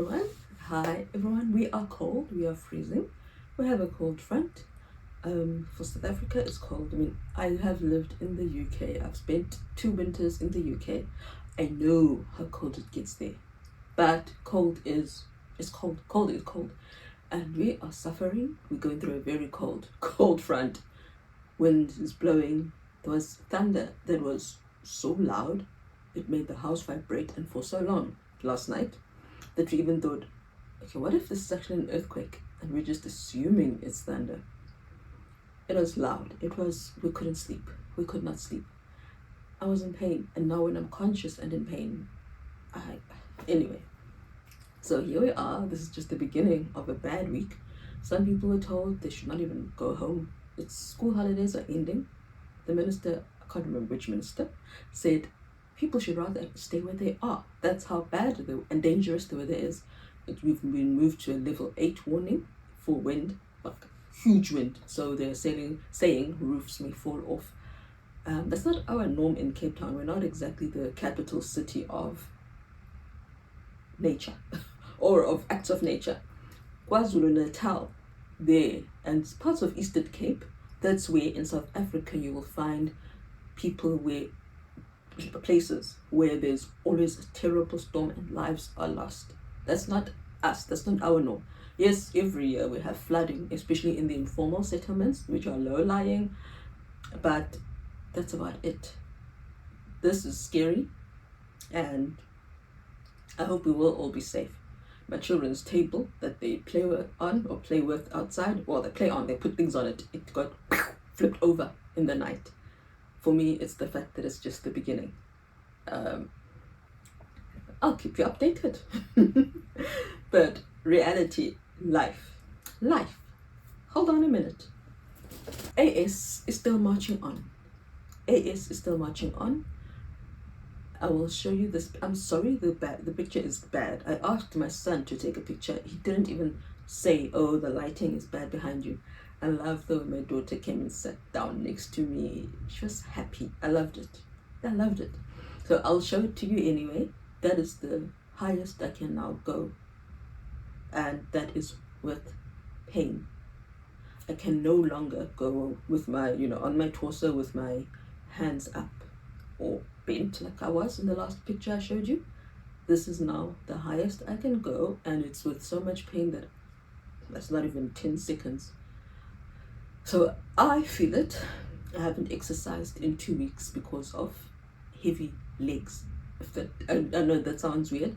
Everyone, hi everyone. We are cold. We are freezing. We have a cold front. For South Africa, it's cold. I have lived in the UK. I've spent 2 winters in the UK. I know how cold it gets there, but cold is it's cold. Cold is cold, and we are suffering. We're going through a very cold front. Wind is blowing. There was thunder that was so loud, it made the house vibrate, and for so long last night that we even thought, okay, what if this is actually an earthquake and we're just assuming it's thunder? It was loud. We couldn't sleep. We could not sleep. I was in pain, and now when I'm conscious and in pain, anyway. So here we are. This is just the beginning of a bad week. Some people were told they should not even go home. It's school holidays are ending. The minister, I can't remember which minister, said people should rather stay where they are. That's how bad and dangerous the weather is. We've been moved to a level 8 warning for wind, like huge wind. So they're saying roofs may fall off. That's not our norm in Cape Town. We're not exactly the capital city of nature or of acts of nature. KwaZulu-Natal, there, and parts of Eastern Cape, that's where in South Africa you will find places where there's always a terrible storm and lives are lost. That's not us. That's not our norm. Yes, every year we have flooding, especially in the informal settlements, which are low-lying, but that's about it. This is scary, and I hope we will all be safe. My children's table that they play with outside, well, they put things on it. It got flipped over in the night. For me, it's the fact that it's just the beginning. I'll keep you updated. But reality, life. Hold on a minute. AS is still marching on. AS is still marching on. I will show you this. I'm sorry, the picture is bad. I asked my son to take a picture. He didn't even say, oh, the lighting is bad behind you. I love though my daughter came and sat down next to me. She was happy. I loved it. So I'll show it to you anyway. That is the highest I can now go. And that is with pain. I can no longer go with my, on my torso with my hands up or bent like I was in the last picture I showed you. This is now the highest I can go, and it's with so much pain that that's not even 10 seconds. So I feel it. I haven't exercised in 2 weeks because of heavy legs. I know that sounds weird,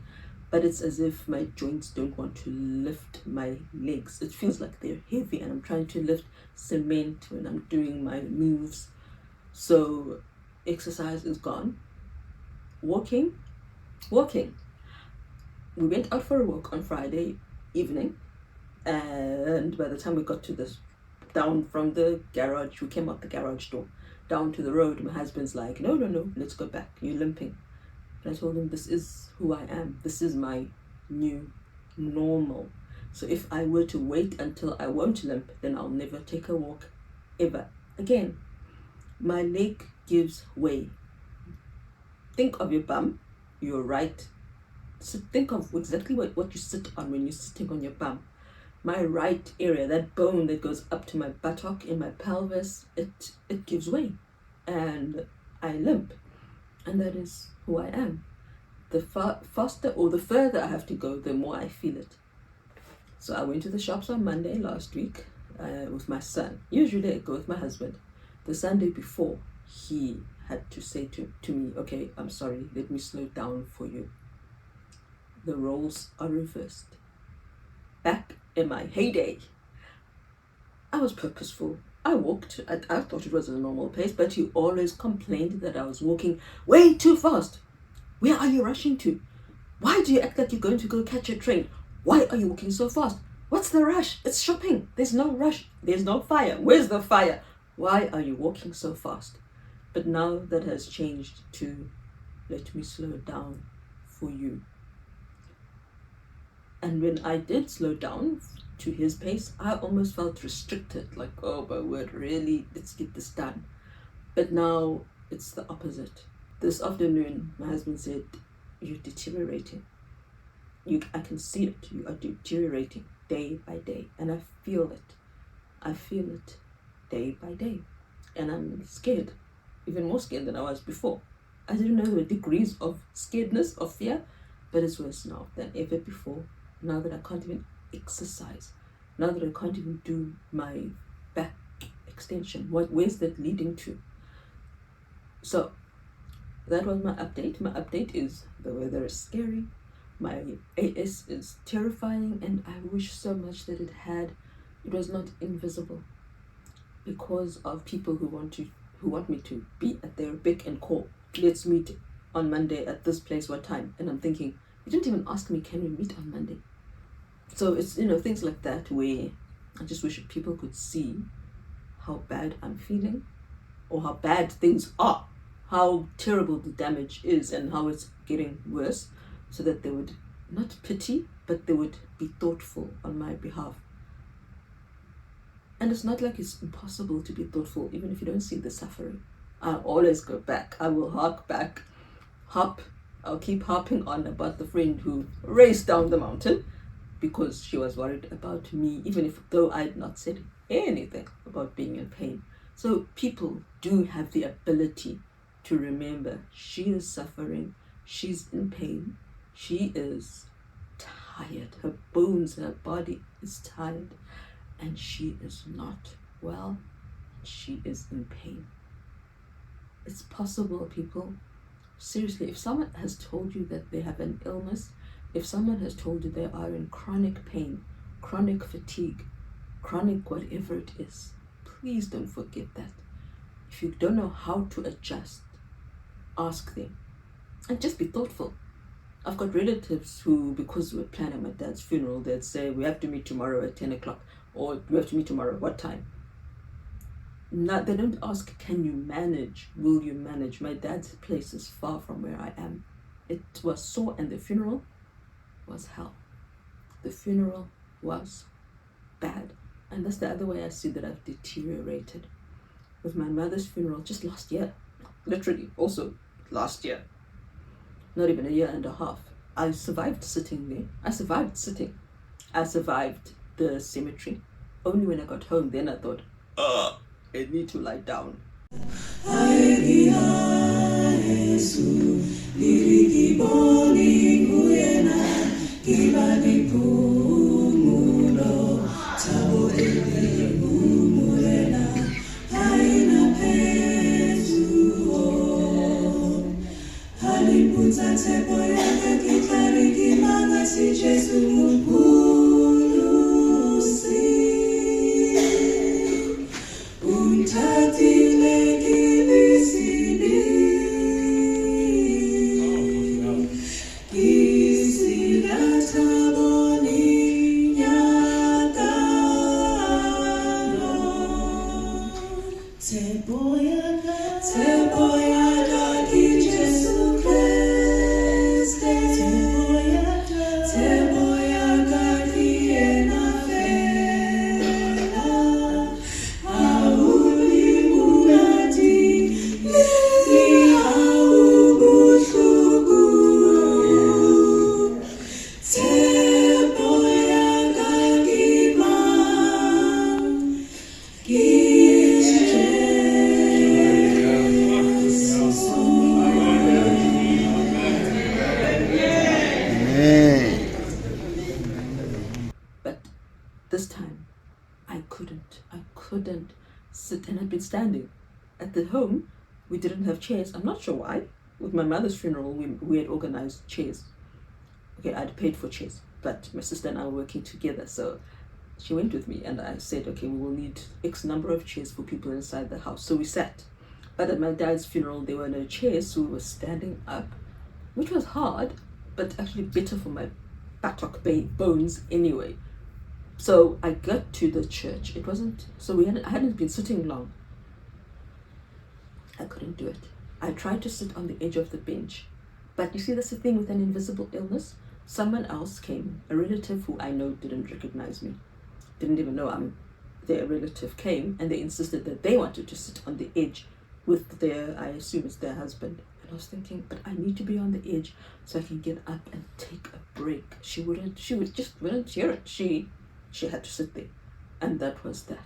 but it's as if my joints don't want to lift my legs. It feels like they're heavy and I'm trying to lift cement when I'm doing my moves. So exercise is gone. Walking. We went out for a walk on Friday evening, and by the time we got to this, down from the garage, we came out the garage door, down to the road, my husband's like, no, let's go back, you're limping. And I told him, this is who I am. This is my new normal. So if I were to wait until I won't limp, then I'll never take a walk ever again. My leg gives way. Think of your bum, your right. So think of exactly what you sit on when you're sitting on your bum. My right area, that bone that goes up to my buttock in my pelvis, it gives way and I limp. And that is who I am. The faster or the further I have to go, the more I feel it. So I went to the shops on Monday last week with my son. Usually I go with my husband. The Sunday before, he had to say to me, okay, I'm sorry, let me slow down for you. The roles are reversed. Back in my heyday, I was purposeful. I walked. I thought it was a normal pace, but he always complained that I was walking way too fast. Where are you rushing to? Why do you act like you're going to go catch a train? Why are you walking so fast? What's the rush? It's shopping. There's no rush. There's no fire. Where's the fire? Why are you walking so fast? But now that has changed to, let me slow down for you. And when I did slow down to his pace, I almost felt restricted, like, oh my word, really, let's get this done. But now it's the opposite. This afternoon, my husband said, you're deteriorating. I can see it. You are deteriorating day by day, and I feel it. I feel it day by day, and I'm scared, even more scared than I was before. I didn't know the degrees of scaredness, of fear, but it's worse now than ever before. Now that I can't even exercise, now that I can't even do my back extension, where's that leading to? So that was my update. My update is the weather is scary, my AS is terrifying, and I wish so much that it was not invisible, because of people who want me to be at their beck and call. Let's meet on Monday at this place, what time? And I'm thinking, you didn't even ask me, can we meet on Monday? So it's, things like that, where I just wish people could see how bad I'm feeling, or how bad things are, how terrible the damage is, and how it's getting worse, so that they would not pity, but they would be thoughtful on my behalf. And it's not like it's impossible to be thoughtful, even if you don't see the suffering. I'll always go back. I will hark back, I'll keep harping on about the friend who raced down the mountain because she was worried about me, even though I had not said anything about being in pain. So people do have the ability to remember she is suffering, she's in pain, she is tired, her bones, her body is tired, and she is not well, she is in pain. It's possible, people. Seriously, if someone has told you that they have an illness, if someone has told you they are in chronic pain, chronic fatigue, chronic whatever it is, please don't forget that. If you don't know how to adjust, ask them. And just be thoughtful. I've got relatives who, because we're planning my dad's funeral, they'd say, we have to meet tomorrow at 10 o'clock, or we have to meet tomorrow, what time? Not, they don't ask, can you manage? Will you manage? My dad's place is far from where I am. It was so, and the funeral was hell. The funeral was bad. And that's the other way I see that I've deteriorated. With my mother's funeral just last year, literally also last year, not even a year and a half, I survived sitting there. I survived sitting. I survived the cemetery. Only when I got home, then I thought, I need to lie down. This time, I couldn't sit, and I'd been standing. At the home, we didn't have chairs. I'm not sure why. With my mother's funeral, we had organized chairs. Okay, I'd paid for chairs, but my sister and I were working together, so she went with me, and I said, okay, we will need X number of chairs for people inside the house. So we sat. But at my dad's funeral, there were no chairs, so we were standing up, which was hard, but actually better for my buttock bones anyway. So I got to the church. It wasn't, so I hadn't been sitting long. I couldn't do it. I tried to sit on the edge of the bench. But you see, that's the thing with an invisible illness. Someone else came, a relative who I know didn't recognize me, didn't even know their relative came, and they insisted that they wanted to sit on the edge with their, I assume it's their husband, And I was thinking, but I need to be on the edge so I can get up and take a break. She wouldn't hear it. She had to sit there. And that was that.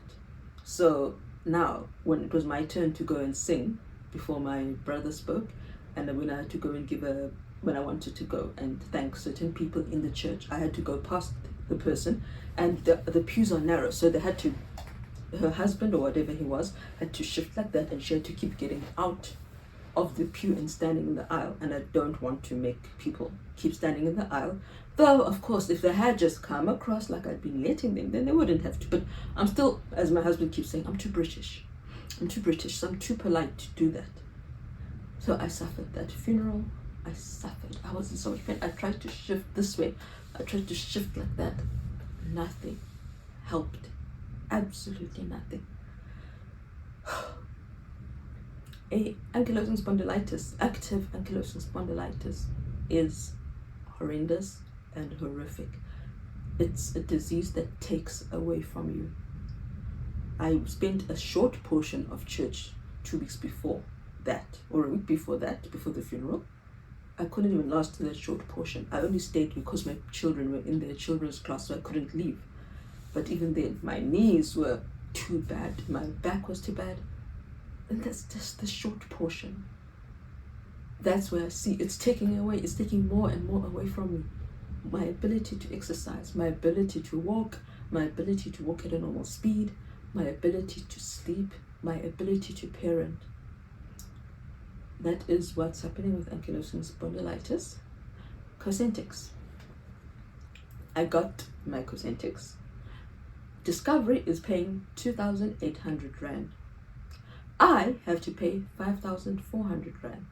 So now, when it was my turn to go and sing, before my brother spoke, and when I had to go and when I wanted to go and thank certain people in the church, I had to go past the person, and the pews are narrow, so they had to, her husband or whatever he was, had to shift like that, and she had to keep getting out of the pew and standing in the aisle. And I don't want to make people keep standing in the aisle, though of course if they had just come across like I'd been letting them, then they wouldn't have to. But I'm still, as my husband keeps saying, I'm too British, so I'm too polite to do that. So I suffered that funeral. I suffered. I was in so much pain. I tried to shift this way, I tried to shift like that. Nothing helped. Absolutely nothing. Ankylosing spondylitis, active ankylosing spondylitis, is horrendous and horrific. It's a disease that takes away from you. I spent a short portion of church 2 weeks before that, or a week before that, before the funeral. I couldn't even last that short portion. I only stayed because my children were in their children's class, so I couldn't leave. But even then, my knees were too bad, my back was too bad. And that's just the short portion. That's where I see it's taking more and more away from me. My ability to exercise, my ability to walk at a normal speed, my ability to sleep, my ability to parent. That is what's happening with ankylosing spondylitis. Cosentyx. I got my Cosentyx. Discovery is paying 2,800 Rand. I have to pay 5,400 Rand.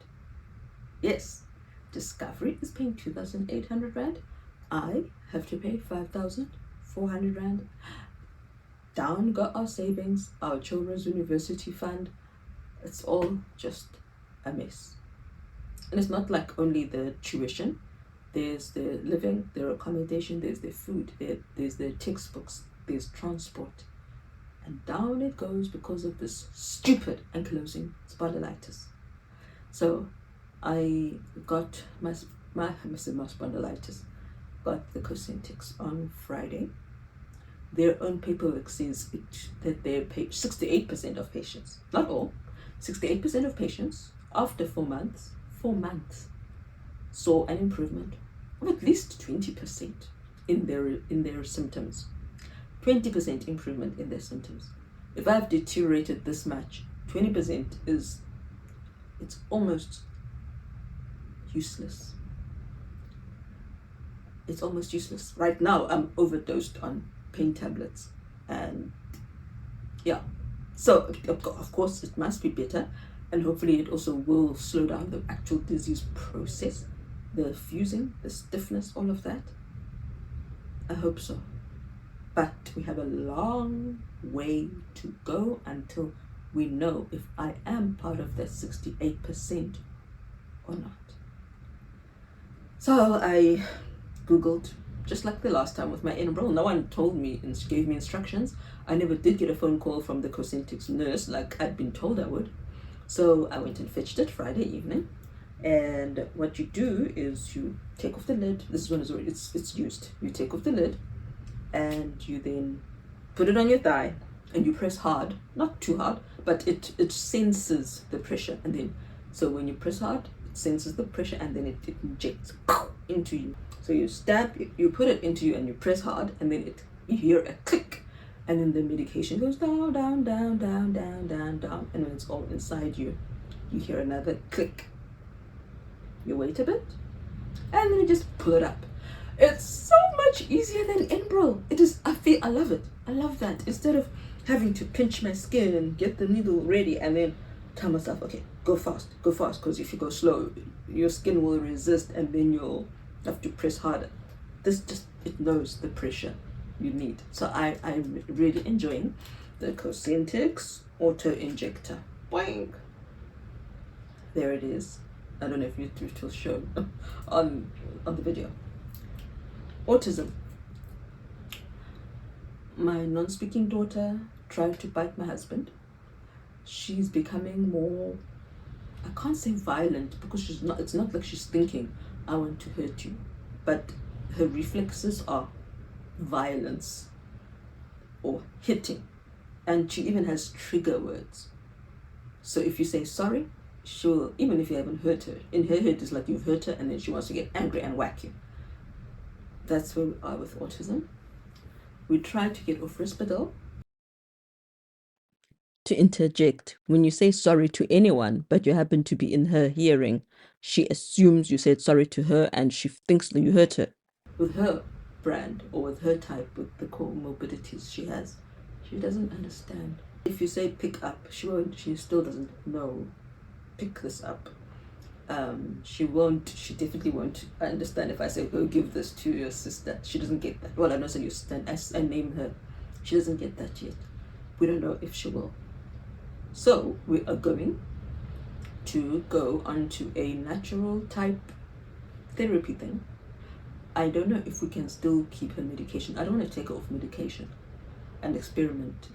Yes, Discovery is paying 2,800 Rand. I have to pay 5,400 Rand. Down go our savings, our children's university fund. It's all just a mess. And it's not like only the tuition. There's the living, their accommodation, there's their food, there's their textbooks, there's transport. And down it goes because of this stupid ankylosing spondylitis. So I got my spondylitis, got the Cosentyx on Friday. Their own paperwork says that they pay 68% of patients, not all, 68% of patients after 4 months, saw an improvement of at least 20% in their symptoms. 20% improvement in their symptoms. If I've deteriorated this much, 20% it's almost useless. It's almost useless. Right now, I'm overdosed on pain tablets, and yeah. So of course it must be better, and hopefully it also will slow down the actual disease process, the fusing, the stiffness, all of that. I hope so. But we have a long way to go until we know if I am part of that 68% or not. So I Googled, just like the last time with my Enbrel. No one told me and gave me instructions. I never did get a phone call from the Cosentyx nurse like I'd been told I would. So I went and fetched it Friday evening. And what you do is you take off the lid. This is when it's used. You take off the lid, and you then put it on your thigh, and you press hard, not too hard, but it senses the pressure. And then, so when you press hard, it senses the pressure, and then it injects into you. So you you put it into you, and you press hard, and then you hear a click, and then the medication goes down, down, down, down, down, down, down, and when it's all inside you, you hear another click. You wait a bit, and then you just pull it up. It's so much easier than Enbrel. It is. I love it. I love that. Instead of having to pinch my skin and get the needle ready and then tell myself, okay, go fast, because if you go slow, your skin will resist and then you'll have to press harder. It knows the pressure you need. So I'm really enjoying the Cosentyx auto injector. Boing. There it is. I don't know if it will show on the video. Autism. My non-speaking daughter tried to bite my husband. She's becoming more I can't say violent because she's not. It's not like she's thinking, "I want to hurt you," but her reflexes are violence or hitting, and she even has trigger words. So if you say sorry, she'll, even if you haven't hurt her, in her head it's like you've hurt her, and then she wants to get angry and whack you. That's where we are with autism. We try to get off Risperdal. To interject, when you say sorry to anyone, but you happen to be in her hearing, she assumes you said sorry to her and she thinks that you hurt her. With her brand or with her type, with the comorbidities she has, she doesn't understand. If you say pick up, she won't, she still doesn't know. Pick this up. She definitely won't understand if I say, go give this to your sister. She doesn't get that. Well, I'm not saying your sister, I name her. She doesn't get that yet. We don't know if she will. So we are going to go onto a natural type therapy thing. I don't know if we can still keep her medication. I don't want to take her off medication and experiment.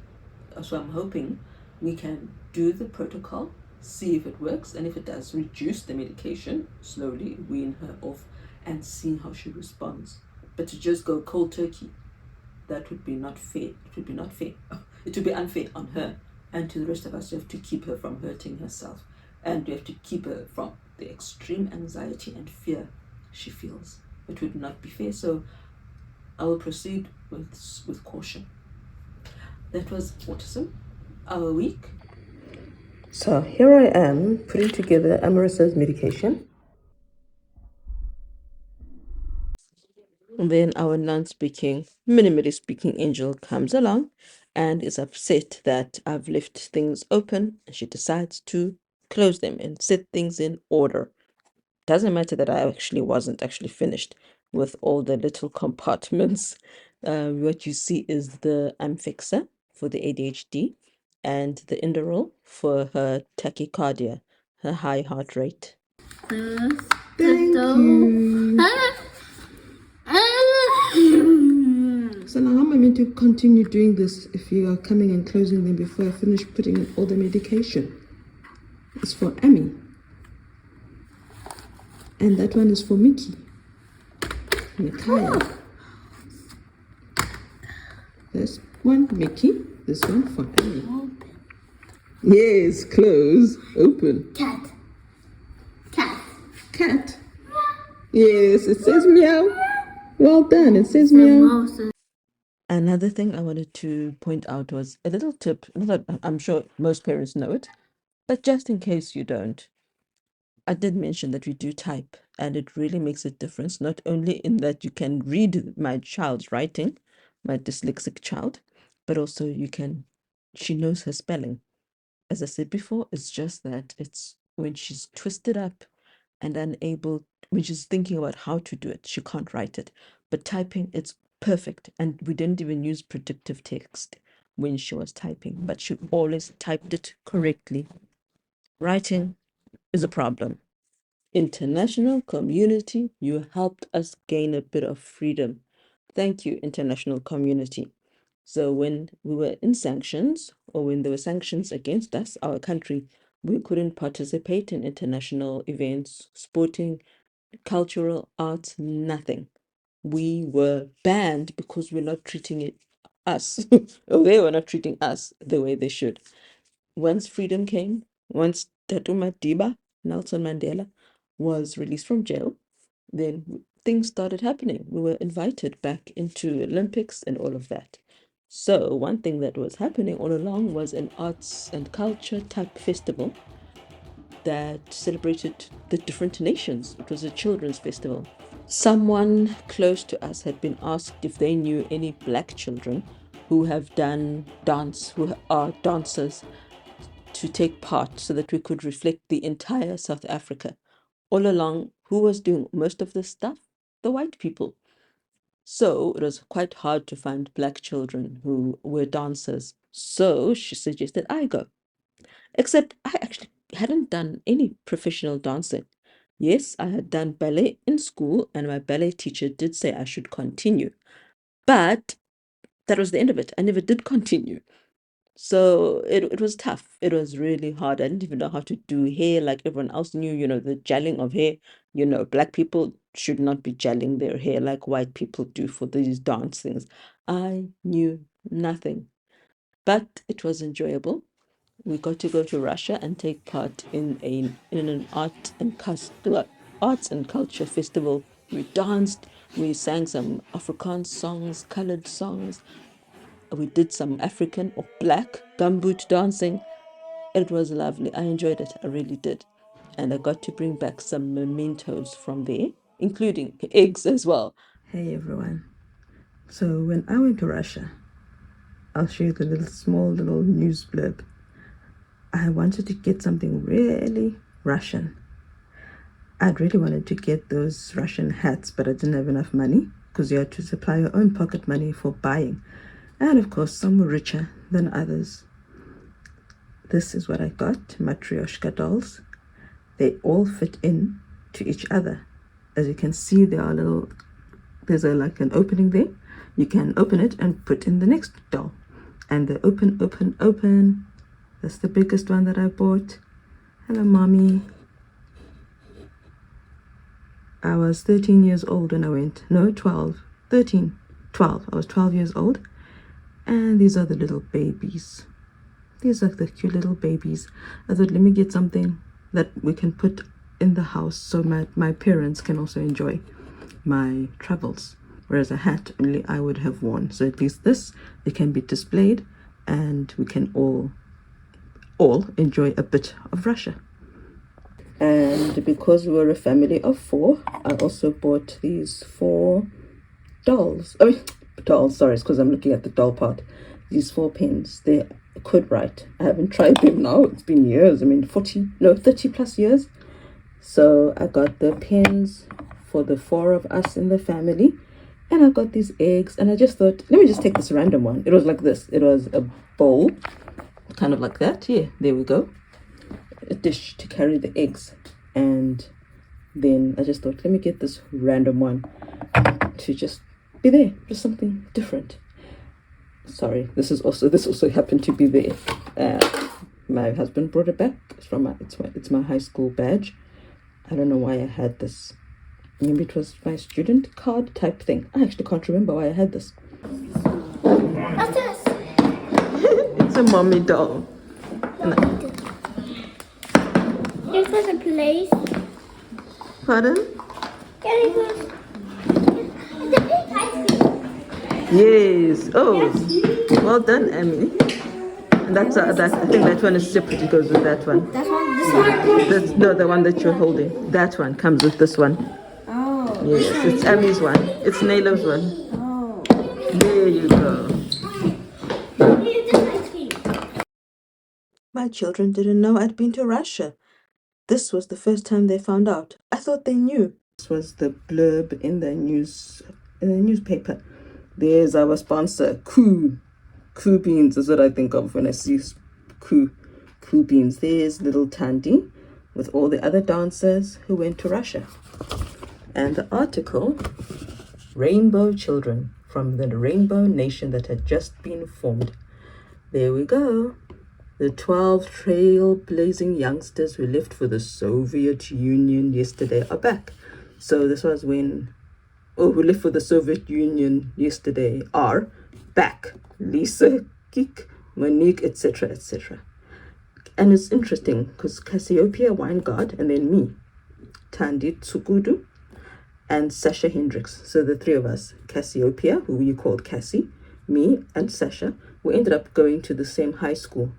So I'm hoping we can do the protocol, see if it works, and if it does, reduce the medication, slowly wean her off, and see how she responds. But to just go cold turkey, that would be not fair. It would be not fair. It would be unfair on her and to the rest of us. We have to keep her from hurting herself, and we have to keep her from the extreme anxiety and fear she feels. It would not be fair. So I will proceed with caution. That was autism, our week. So here I am putting together Amarissa's medication. And then our non-speaking, minimally speaking angel comes along and is upset that I've left things open, and she decides to close them and set things in order. Doesn't matter that I wasn't actually finished with all the little compartments. What you see is the Amfixer for the ADHD and the Inderal for her tachycardia, her high heart rate. Thank you. So now how am I meant to continue doing this if you are coming and closing them before I finish putting in all the medication? It's for Amy. And that one is for Mickey. Mikaya. This one, Mickey. This one for Amy. Open. Yes, close. Open. Cat. Cat. Cat. Yes, it says meow. Well done. It says meow. Another thing I wanted to point out was a little tip. Not that I'm sure most parents know it, but just in case you don't, I did mention that we do type, and it really makes a difference, not only in that you can read my child's writing, my dyslexic child, but also she knows her spelling. As I said before, it's just that it's when she's twisted up and unable, when she's thinking about how to do it, she can't write it. But typing, it's perfect. And we didn't even use predictive text when she was typing, but she always typed it correctly. Writing is a problem. International community, you helped us gain a bit of freedom. Thank you, international community. So when we were in sanctions, or when there were sanctions against us, our country, we couldn't participate in international events, sporting, cultural, arts, nothing. We were banned because we're not treating us, or they were not treating us the way they should. Once freedom came, once Tatu Madiba, Nelson Mandela, was released from jail, then things started happening. We were invited back into Olympics and all of that. So one thing that was happening all along was an arts and culture type festival that celebrated the different nations. It was a children's festival. Someone close to us had been asked if they knew any black children who have done dance, who are dancers, to take part so that we could reflect the entire South Africa. All along, who was doing most of this stuff? The white people. So it was quite hard to find black children who were dancers. So she suggested I go. Except I actually hadn't done any professional dancing. Yes, I had done ballet in school, and my ballet teacher did say I should continue. But that was the end of it. I never did continue. So it was tough. It was really hard. I didn't even know how to do hair like everyone else knew, the gelling of hair. Black people should not be gelling their hair like white people do for these dance things. I knew nothing, but it was enjoyable. We got to go to Russia and take part in an arts and culture festival. We danced, we sang some Afrikaans songs, colored songs. We did some African or black gumboot dancing. It was lovely. I enjoyed it. I really did. And I got to bring back some mementos from there, including eggs as well. Hey everyone. So when I went to Russia, I'll show you the little news blurb. I wanted to get something really Russian. I'd really wanted to get those Russian hats, but I didn't have enough money because you had to supply your own pocket money for buying. And of course, some were richer than others. This is what I got, matryoshka dolls. They all fit in to each other. As you can see, there's like an opening there. You can open it and put in the next doll. And they open. That's the biggest one that I bought. Hello, mommy. I was 13 years old when I went. No, 12. 13. 12. I was 12 years old. And these are the little babies. These are the cute little babies. I thought, let me get something that we can put in the house so my parents can also enjoy my travels. Whereas a hat, only I would have worn. So at least this, it can be displayed and we can all enjoy a bit of Russia. And because we were a family of 4, I also bought these 4 dolls. Dolls, sorry, it's because I'm looking at the doll part. These 4 pens, they could write. I haven't tried them now. It's been years. 30 plus years. So I got the pens for the 4 of us in the family. And I got these eggs. And I just thought, let me just take this random one. It was like this. It was a bowl. Kind of like that. Yeah, there we go. A dish to carry the eggs. And then I just thought, let me get this random one to just be there. Just something different. Sorry, this also happened to be there. My husband brought it back. It's my high school badge. I don't know why I had this. Maybe it was my student card type thing. I actually can't remember why I had this. What's this? It's a mommy doll. This was a place. Pardon? Yeah, it was. It's a big ice cream. Yes. Oh, well done, Emily. And I think that one is separate. It goes with that one. This one? No, the one that you're holding. That one comes with this one. Oh. Yes, it's Emmy's one. It's Nayla's one. Oh. There you go. This ice cream. My children didn't know I'd been to Russia. This was the first time they found out. I thought they knew. This was the blurb in the newspaper. There's our sponsor, Koo. Koo beans is what I think of when I see Koo beans. There's little Tandy with all the other dancers who went to Russia. And the article, Rainbow Children from the Rainbow Nation that had just been formed. There we go. The 12 trailblazing youngsters who left for the Soviet Union yesterday are back. So this was who left for the Soviet Union yesterday are back. Lisa, Kik, Monique, etc., etc. And it's interesting because Cassiopeia Weingart and then me, Tandy Tsukudu, and Sasha Hendricks. So the 3 of us, Cassiopeia, who you called Cassie, me, and Sasha, we ended up going to the same high school.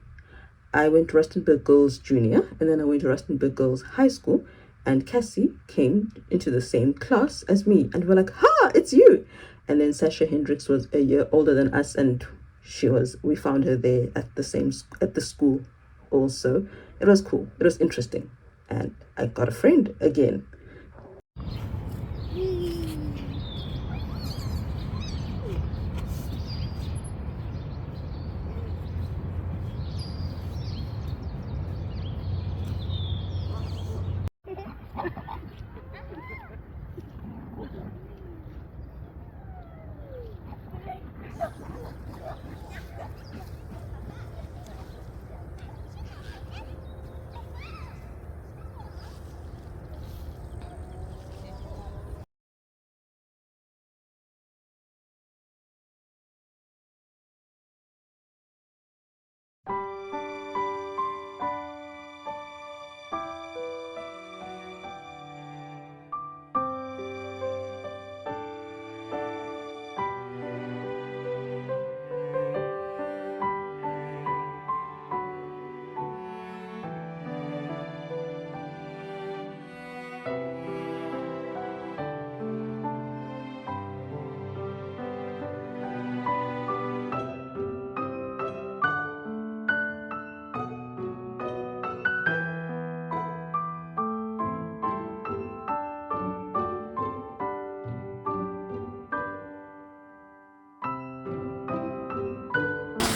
I went to Rustenburg Girls Junior, and then I went to Rustenburg Girls High School, and Cassie came into the same class as me, and we're like, ha, it's you. And then Sasha Hendricks was a year older than us, and we found her there at the school also. It was cool. It was interesting. And I got a friend again.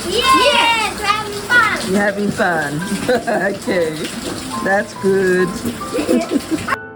Yes, we're having fun. You're having fun. Okay, that's good.